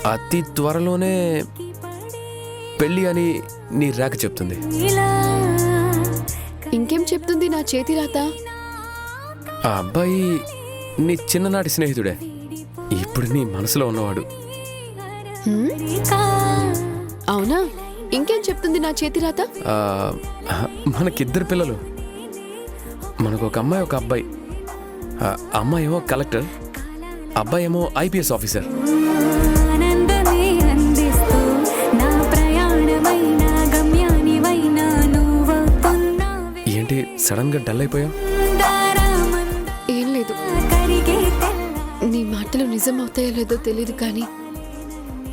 అతి త్వరలోనే పెళ్ళి అని నీ రేఖ చెప్తుంది. ఇంకేం చెప్తుంది నా చేతి రాత? ఆ అబ్బాయి నీ చిన్ననాటి స్నేహితుడే, ఇప్పుడు నీ మనసులో ఉన్నవాడు. అవునా? ఇంకేం చెప్తుంది నా చేతి రాత? మనకిద్దరు పిల్లలు, మనకు ఒక అమ్మాయి ఒక అబ్బాయి. అమ్మాయి ఏమో కలెక్టర్, అబ్బాయి ఏమో ఐపీఎస్ ఆఫీసర్. ఏంటి సడన్ గా డల్ అయిపోయావు? ఏం లేదు, నీ మాటలు నిజం అవుతాయో లేదో తెలియదు, కానీ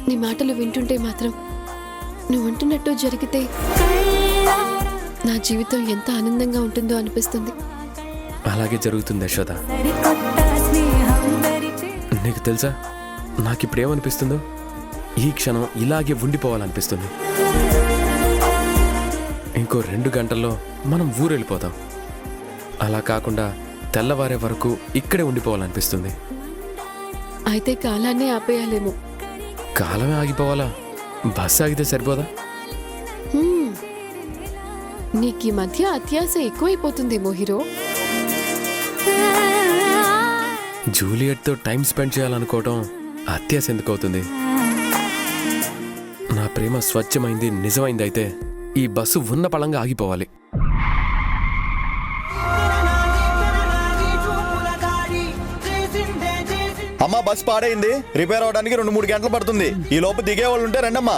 నీ మాటలు వింటుంటే మాత్రం నువ్వు అంటున్నట్టు జరిగితే నా జీవితం ఎంత ఆనందంగా ఉంటుందో అనిపిస్తుంది. అలాగే జరుగుతుంది యశోద. నీకు తెలుసా నాకిప్పుడు ఏమనిపిస్తుందో? ఈ క్షణం ఇలాగే ఉండిపోవాలనిపిస్తుంది. ఇంకో 2 గంటల్లో మనం ఊరెళ్ళిపోతాం. అలా కాకుండా తెల్లవారే వరకు ఇక్కడే ఉండిపోవాలనిపిస్తుంది. అయితే కాలాన్నే ఆపేయాలేమో. కాలమే ఆగిపోవాలా? బస్సు ఆగితే సరిపోదా? నీకు ఈ మధ్య అత్యాశ ఎక్కువైపోతుందేమో హీరో. జూలియట్తో టైం స్పెండ్ చేయాలనుకోవటం అత్యాశ ఎందుకు అవుతుంది? నా ప్రేమ స్వచ్ఛమైంది, నిజమైంది అయితే ఈ బస్సు ఉన్న పళంగా ఆగిపోవాలి. అమ్మా బస్ పాడైంది, రిపేర్ అవడానికి 2-3 గంటలు పడుతుంది. ఈ లోపు దిగే వాళ్ళు ఉంటే రండమ్మా.